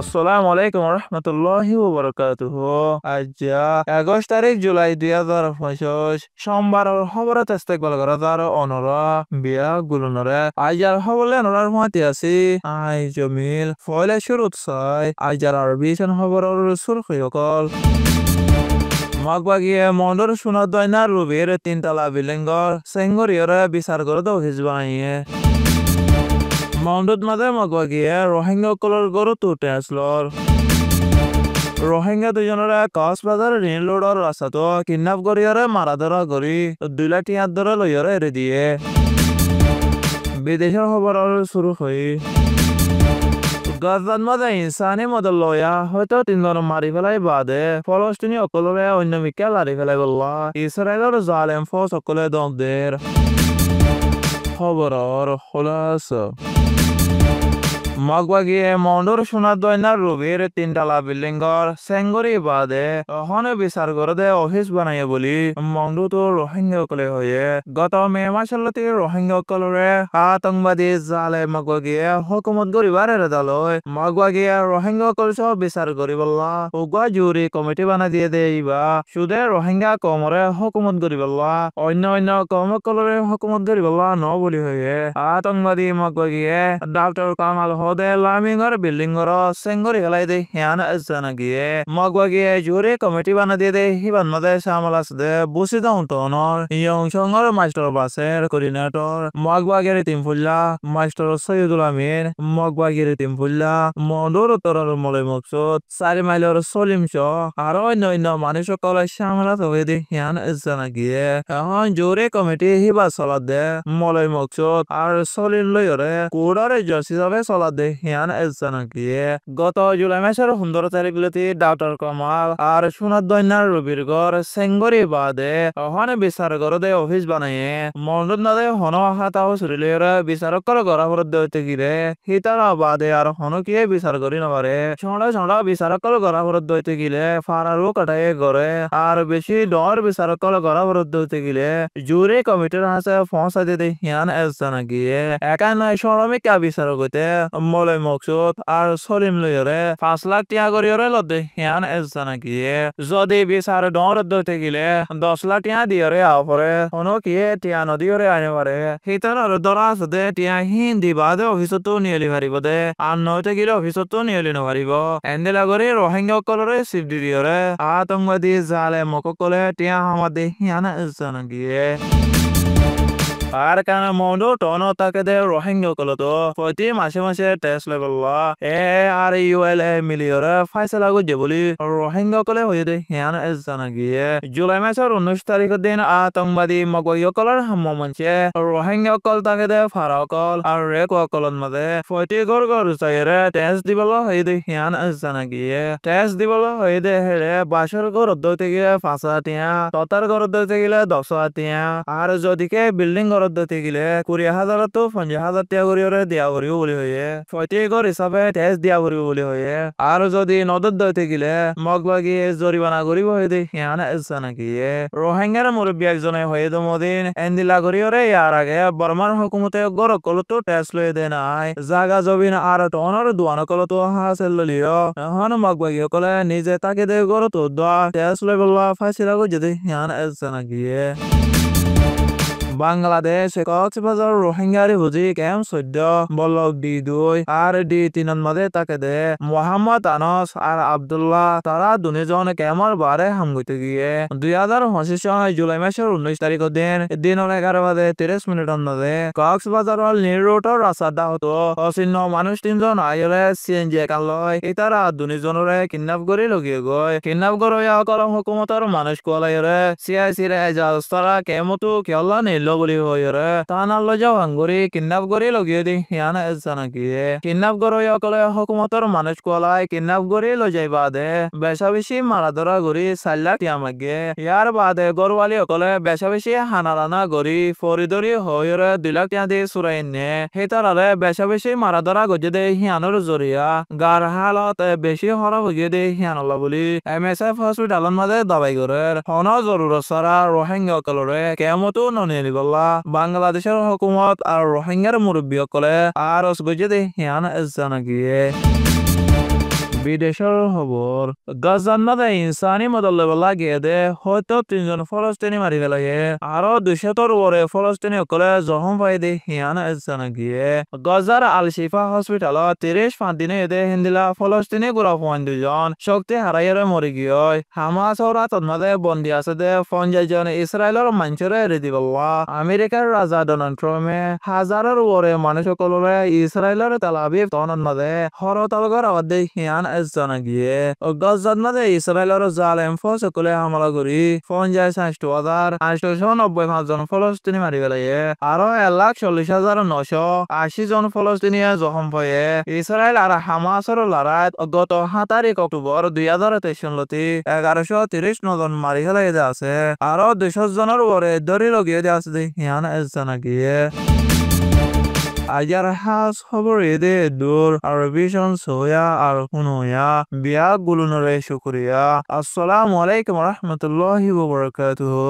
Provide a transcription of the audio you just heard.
আসসালামু আলাইকুম রহমতুল্লাহি ওয়া বারাকাতুহু। আজ ২১ তারিখ জুলাই ২০২৫ সোমবাৰৰ খবৰত ইস্তেকবাল কৰা তাৰ অনৰা বিয়া গুলনৰে আইজাৰ হবলে অনৰাৰ মাতি আছে আই জমিল ফয়লে শুরুত চাই আইজাৰ আৰবি চন খবৰৰ সুৰখীসকল মাগবাগিয়ে মন্দৰ সোনার দয়না রুবির তিনতলা বিল্ডিংৰ চেংগরিয়ৰে বিচাৰ কৰোঁতে অফিস বানাইয়ে মন্দত মাঝে মাগবাগিয়ে রোহিঙ্গা কলর গরু তুটে আসলর রোহিঙ্গা দুজনের কক্সবাজার ঋণ লোডর রাস্তাটো কিডন্যাপ করিয়ারে মারা ধরা করি 2 লাখ টাকা ধরে লইয়ারে এড়ে দিয়ে বিদেশের খবর শুরু হই গাজার মাঝে ইনসানি মদল লয়া হয়তো 3 জন মারি ফেলাই বাদে ফলস্তিনি অকলরে অন্য মিকে লারি ফেলাই বললা ইসরায়েলের জালেম ফৌজ সকলে দমদের খবরের খোলাসা মাগবাগিয়ে মন্দর সোনার দয়না রুবির তিনতলা বিল্ডিংর চেংগরি বাদে অহনে বিচার করে অফিস বানাইয়ে বলি মন্দুতো রোহিঙ্গাসকলে হয়ে গত মে মাসলতি রোহিঙ্গাসকলরে আতঙ্কবাদী জালে মাগবাগিয়ে হুকুমত গরিবার এরেদালয় মাগবাগিয়ে রোহিঙ্গাসকল সহ বিচার করিবল্লা উগা জুরি কমিটি বানাই দিয়ে দেইবা সুদে রোহিঙ্গা কমরে হুকুমত গরিবল্লা অন্য কমকলরে হুকুমত গরিবল্লা ন বলি হয়ে আতঙ্কবাদী মাগবাগিয়ে ডক্টর কামাল হদে লামিংর বিল্ডিংর চেংগরি হেলাই দে হিয়ান জানা গিয়ে মাগবাগিয়ে জুরি কমিটি বানা দিয়ে দে হিবান মাদে সামাল আছে বুসি দাউন টনর ইয়ং সঙ্গর মাস্টার বাসের কোঅর্ডিনেটর মাগবাগিয়ে তিমফুল্লা মাস্টার সৈয়দুল আমিন মাগবাগিয়ে তিমফুল্লা মন্দুর উত্তরের মলয় মকসুদ 4 মাইলের সলিম শাহ আর অন্য মানুষ সকল সামাল হয়ে দে হিয়ান জানা গিয়ে এখন জুরি কমিটি হিবা চলা দে মলয় মকসুদ আর সলিম লয়রে কোডারে জজ হিসাবে চলা দে হিয়ান জানা গিয়ে গত জুলাই মাসের 15 তারিখলতি ডক্টর কামাল আর সোনার দয়নার রবির ঘর চেংগরি বাদে ওখানে বিচার করে অফিস বানাইয়ে মন্দত নাদে হন হাতাও চুরিলের বিচারকর গড়াভর দইতে গিরে হিতারা বাদে আর হন কিয়ে বিচার করি নবারে ছড়া বিচারকর গড়াভর দইতে গিলে ফারারও কাটাইয়ে গড়ে আর বেশি ডর বিচারকর গড়াভর দইতে গিলে জুরি কমিটির হাসে ফসা দিয়ে হিয়ান জানা গিয়ে একা নয় শ্রমিক বিচার করতে মলয় মকসুদ আর সলিম লইরে 5 লাখ টাকা করিয়রে লদে হিয়ান জানা গিয়ে যদি বিচার ডর দইতে গিলে 10 লাখ টাকা দিয়রে আপরে হনো কিয়ে টিয়া নদীরে আইনে পারে হিতার আর দরা আছে টিয়া হিন্দি বাদে অফিসতো নিয়েলি পারিব দে আর নইতে গিলে অফিসতো নিয়েলি নপারিব এন্দেলা করে রোহিঙ্গা সকলরে সিফ দিয়রে আতঙ্কবাদী জালে মককলে টিয়া আমাদে হিয়ান জানা গিয়ে আর কেন মন্ডু টন তাকে দে রোহিঙ্গা কলতো প্রতি মাসে টেস্ট লেবল্লা ARULA মিলিয়রে ফাইসলা গুজে বলি রোহিঙ্গা কলে হয়ে দে হিয়ান জানা গিয়ে জুলাই মাসের 19 তারিখের দিন আতঙ্কবাদী মগইয়কলর হাম্ম মঞ্চে রোহিঙ্গা কল তাকে দে ফারাকল আর রেক কলন মাঝে প্রতি ঘর চাইরে টেস্ট দিবল হয়ে দে হিয়ান জানা গিয়ে টেস্ট দিবল হয়ে দে হেরে বাসর ঘর দইতে গিয়ে 5,000 টিয়া ততার ঘর দইতে গিলে 10,000 টিয়া আর যদিকে বিল্ডিং দইতে গিলে 20,000 তো 50,000 টাকা করিয়রে দিয়া করিব বলি হয়ে প্রতি ঘর হিসাবে টেস্ট দিয়া করিব বলি হয়ে আর যদি নদত দইতে গিলে মগবাগিয়ে জরিমানা করিব হয়ে দে হিয়ান জানা গিয়ে রোহিঙ্গার মুরব্বী একজনে হয়ে দমদিন এন্দিলা করিয়রে ইয়ার আগে বর্মার হুকুমতে গর কলতো টেস্ট লয়ে দে নাই জাগা জবিন আর টনর দুয়ান কলতো হাসেল ললিও এখন মগবাগিয়ে কলে নিজে তাকে দে গর তো দা টেস্ট লয়ে বললা ফাইসিলা গো যদি হিয়ান জানা গিয়ে বাংলাদেশ কক্সবাজার রোহিঙ্গারি হুজি ক্যাম্প 14 বল্লভ D2 আর D3 মাঝে তাকে দে মোহাম্মদ আনস আর আব্দুল্লাহ তারা দুজন ক্যাম্পর বারে হামগুতে গিয়ে 2025 জুলাই মাসের 19 তারিখের দিন 11 বাজে 30 মিনিটের মাঝে কক্সবাজার নীল রোডর রাস্তা হতো অচিহ্ন মানুষ 3 জন আইলে CNG একান লয় ইতারা দুজনরে কিডন্যাপ করে লগিয়ে গয় কিডন্যাপ করে কলম হুকুমতর মানুষ কোলাইরে CIC রে জাস্তারা কেমতো কেলা নিল বলি হইরে তানার লজাও আঙ্গুরি কিডন্যাপ করে লগিয়ে দি হিয়ান জানা গিয়ে কিডন্যাপ করে কলে হুকুমতর মানুষ কোলাই কিডন্যাপ করে লজাই বাদে বেশি মারা ধরা গরি 4 লাখ টিয়া মাগে ইয়ার বাদে গরওয়ালি কলে বেশি হানারানা গরি ফরিদরি হইরে 2 লাখ টিয়া দিয়ে সুরাই নে হেতারালে বেশি মারা ধরা গজে দে হিয়ানোর জরিয়া গার হালত বেশি হরা হইয়ে দে হিয়ানলা বলি MSF হসপিটালের মাঝে দাবাই করে হন জরুরত সারা রোহিঙ্গা কলরে কেমতো ননিয়ে বাংলাদেশের হুকুমত আর রোহিঙ্গার মুরব্বী সকলে আর গজে দে হিয়ান জানা গিয়ে বিদেশের খবর গাজার মধ্যে ইনসানি মদল লাগিয়ে দে হয়তো 3জন ফলস্তিনি মারি ফেলাইয়ে আরো 200-র উপরে ফলস্তিনি সকলে জখম পাই দে হিয়ান এসছানা গিয়ে গাজার আল শিফা হসপিটাল 35 দিনে এদে হিন্দিলা ফলস্তিনি গুড়া 2জন শক্তি হারাইয়ে মরি গিয়ে হামাস ওরা তন্মাদে বন্দি আছে দে 50জন ইসরায়েলের মানুষের রেডি বললা আমেরিকার রাজা ডোনাল্ড ট্রাম্পে হাজারের উপরে মানুষ সকলে ইসরায়েলের তেল আবিব তনন মাদে হরতালগর আওয়াদে হিয়ান এসছানা গিয়ে গাজার মাদে ইসরায়েলের জালেম ফৌজ সকলে হামলা করি 50,895জন ফলস্তিনি মারি ফেলাইয়ে আরো 1,40,980 জন ফলস্তিনিয়া জখম পায়ে ইসরায়েল আর হামাসের লড়াইত গত 7 তারিখ অক্টোবর 2023 সালতি 1139 জন মারি ফেলাই আছে আরো 200 জনের উপরে দড়ি লগিয়ে দিয়ে আছে হিয়ান এসছানা গিয়ে আজার হাস খবর এদে দূর আর ভীষণ সোয়া আর হুনয়া বিয়া গুলুনরে শুক্রিয়া আসসালামু আলাইকুম রহমতুল্লাহি ওয়া বারাকাতুহু।